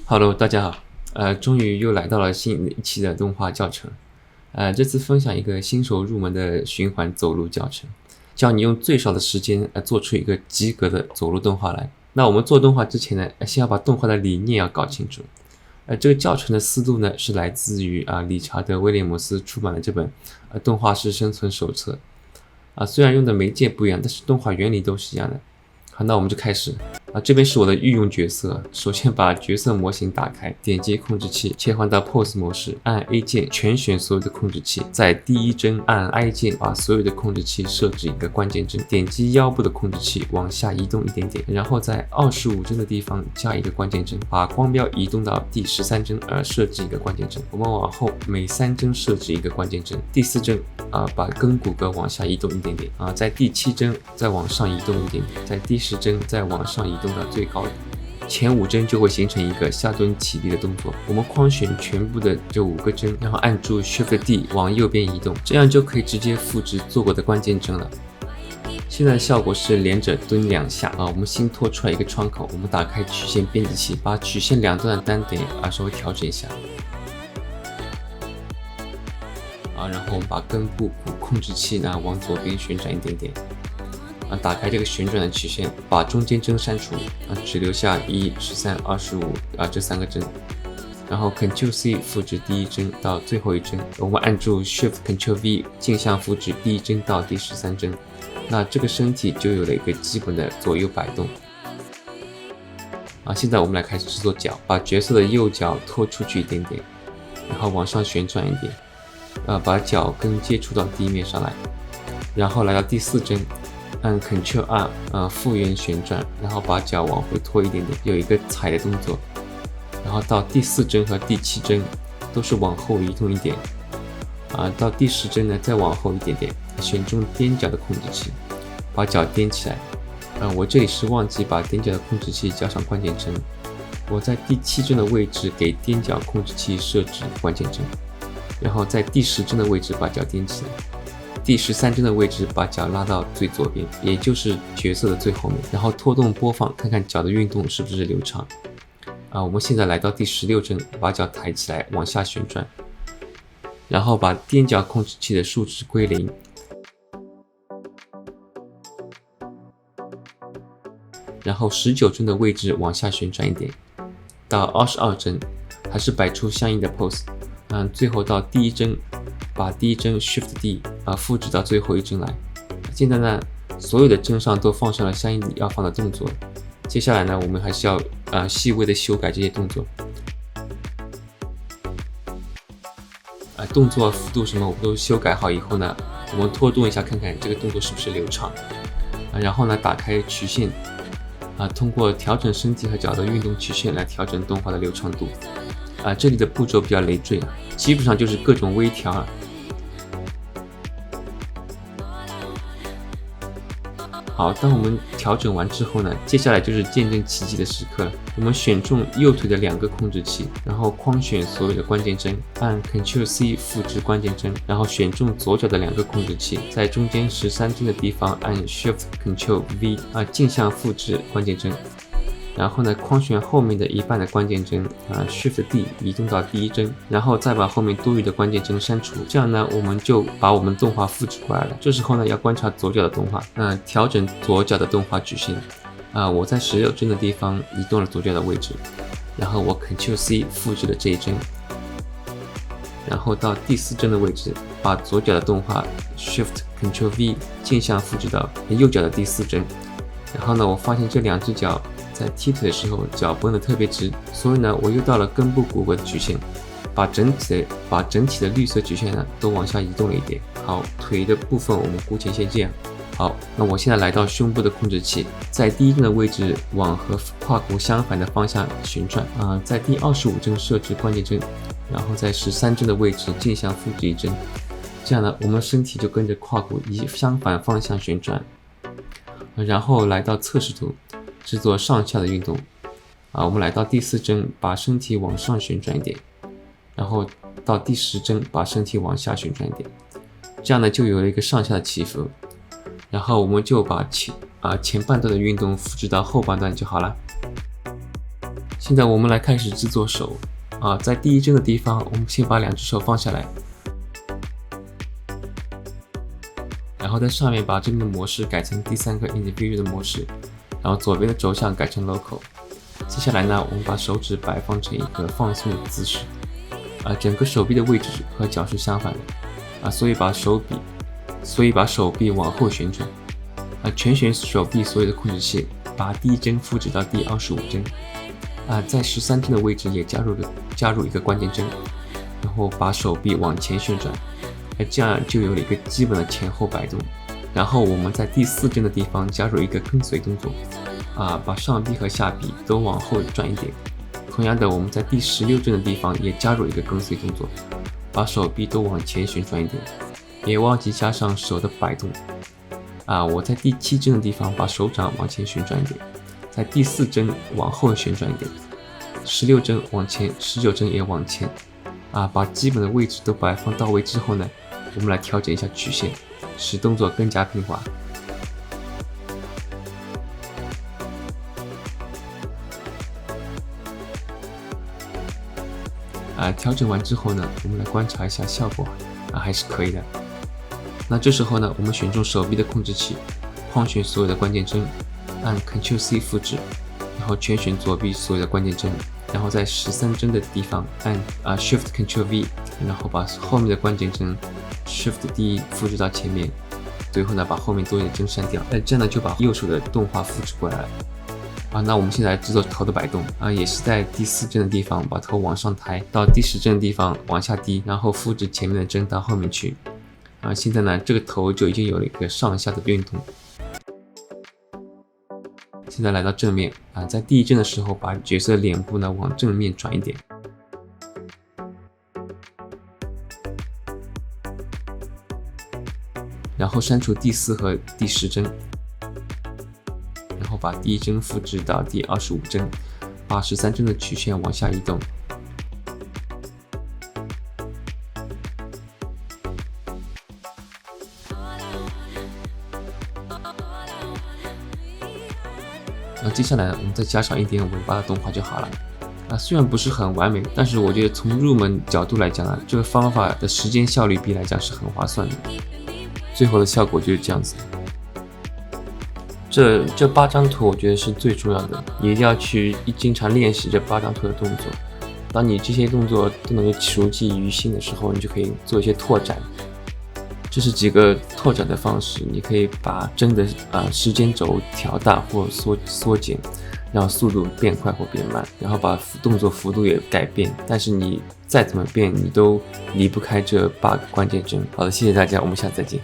Hello，大家好，终于又来到了新一期的动画教程，这次分享一个新手入门的循环走路教程，教你用最少的时间做出一个及格的走路动画来。那我们做动画之前呢，先要把动画的理念要搞清楚。这个教程的思路呢，是来自于理查德·威廉姆斯出版的这本动画师生存手册。虽然用的媒介不一样，但是动画原理都是一样的。好，那我们就开始。这边是我的御用角色。首先把角色模型打开，点击控制器，切换到 Pose 模式，按 A 键全选所有的控制器，在第一帧按 I 键把所有的控制器设置一个关键帧，点击腰部的控制器往下移动一点点，然后在25帧的地方加一个关键帧，把光标移动到第13帧设置一个关键帧。我们往后每3帧设置一个关键帧。第4帧把根骨骼往下移动一点点在第7帧再往上移动一点点，在第10帧再往上移动到最高的。前5帧就会形成一个下蹲起立的动作。我们框选全部的这5个帧，然后按住 Shift D 往右边移动，这样就可以直接复制做过的关键帧了。现在的效果是连着蹲2下我们新拖出来一个窗口，我们打开曲线编辑器，把曲线两端的单点稍微调整一下然后我们把根部骨控制器呢往左边旋转一点点打开这个旋转的曲线，把中间帧删除只留下1、13、25这3个帧，然后 Ctrl C 复制第一帧到最后一帧，我们按住 Shift Ctrl V 镜像复制第一帧到第13帧，那这个身体就有了一个基本的左右摆动现在我们来开始制作脚，把角色的右脚拖出去一点点，然后往上旋转一点把脚跟接触到地面上来，然后来到第4帧按 Ctrl R 复原旋转，然后把脚往回拖一点点，有一个踩的动作，然后到第4帧和第7帧都是往后移动一点到第10帧呢再往后一点点，选中踮脚的控制器，把脚踮起来我这里是忘记把踮脚的控制器加上关键帧，我在第7帧的位置给踮脚控制器设置关键帧，然后在第10帧的位置把脚踮起来，第13帧的位置把脚拉到最左边，也就是角色的最后面，然后拖动播放，看看脚的运动是不是流畅我们现在来到第16帧，把脚抬起来往下旋转，然后把踮脚控制器的数值归0，然后19帧的位置往下旋转一点，到22帧还是摆出相应的 pose最后到第1帧，把第1帧 Shift D 复制到最后一帧来。现在呢，所有的帧上都放上了相应要放的动作。接下来呢，我们还是要细微的修改这些动作。动作幅度什么我们都修改好以后呢，我们拖动一下看看这个动作是不是流畅然后呢，打开曲线通过调整身体和脚的运动曲线来调整动画的流畅度这里的步骤比较累赘基本上就是各种微调好，当我们调整完之后呢，接下来就是见证奇迹的时刻了。我们选中右腿的2个控制器，然后框选所有的关键帧，按 Ctrl C 复制关键帧，然后选中左脚的2个控制器，在中间13帧的地方按 Shift Ctrl V 镜像复制关键帧。然后呢，框选后面的一半的关键帧Shift D 移动到第1帧，然后再把后面多余的关键帧删除。这样呢，我们就把我们动画复制过来了。这时候呢，要观察左脚的动画，调整左脚的动画曲线。我在16帧的地方移动了左脚的位置，然后我 Ctrl C 复制了这一帧，然后到第4帧的位置，把左脚的动画 Shift Ctrl V 镜像复制到右脚的第4帧。然后呢，我发现这2只脚在踢腿的时候脚绷得特别直，所以呢我又到了根部骨骼的曲线，把整体的绿色曲线呢都往下移动了一点。好，腿的部分我们姑且先这样。好，那我现在来到胸部的控制器，在第1帧的位置往和胯骨相反的方向旋转在第25帧设置关键帧，然后在13帧的位置镜像复制1帧，这样呢我们身体就跟着胯骨以相反方向旋转。然后来到测试图，制作上下的运动我们来到第4帧，把身体往上旋转一点，然后到第10帧把身体往下旋转一点，这样呢就有了一个上下的起伏。然后我们就把前半段的运动复制到后半段就好了。现在我们来开始制作手在第一帧的地方，我们先把2只手放下来，然后在上面把这边的模式改成第3个 individual 的模式，然后左边的轴向改成 local。接下来呢，我们把手指摆放成一个放松的姿势，整个手臂的位置和脚是相反的，所以把手臂往后旋转，全旋手臂所有的控制器，把第1帧复制到第25帧，在13帧的位置也加入一个关键帧，然后把手臂往前旋转，这样就有了一个基本的前后摆动。然后我们在第4帧的地方加入一个跟随动作，把上臂和下臂都往后转一点。同样的，我们在第16帧的地方也加入一个跟随动作，把手臂都往前旋转一点，别忘记加上手的摆动。我在第7帧的地方把手掌往前旋转一点，在第4帧往后旋转一点，16帧往前，19帧也往前。把基本的位置都摆放到位之后呢，我们来调整一下曲线，使动作更加平滑。调整完之后呢，我们来观察一下效果，还是可以的。那这时候呢，我们选中手臂的控制器，框选所有的关键帧，按 Ctrl+C 复制，然后全选左臂所有的关键帧，然后在13帧的地方按Shift+Ctrl+V， 然后把后面的关键帧 Shift+D 复制到前面，最后呢把后面多余的帧删掉，这样呢就把右手的动画复制过来了。那我们现在制作头的摆动也是在第4帧的地方把头往上抬，到第10帧的地方往下低，然后复制前面的帧到后面去。现在呢这个头就已经有了一个上下的运动。现在来到正面在第1帧的时候把角色的脸部呢往正面转一点，然后删除第4和第10帧，然后把第1帧复制到第25帧，把13帧的曲线往下移动。接下来我们再加上一点尾巴的动画就好了。虽然不是很完美，但是我觉得从入门角度来讲这个方法的时间效率比来讲是很划算的。最后的效果就是这样子。这8张图我觉得是最重要的，你一定要去经常练习这8张图的动作。当你这些动作都能够熟记于心的时候，你就可以做一些拓展。这是几个拓展的方式，你可以把帧的时间轴调大或缩减，让速度变快或变慢，然后把动作幅度也改变。但是你再怎么变，你都离不开这8个关键帧。好的，谢谢大家，我们下次再见。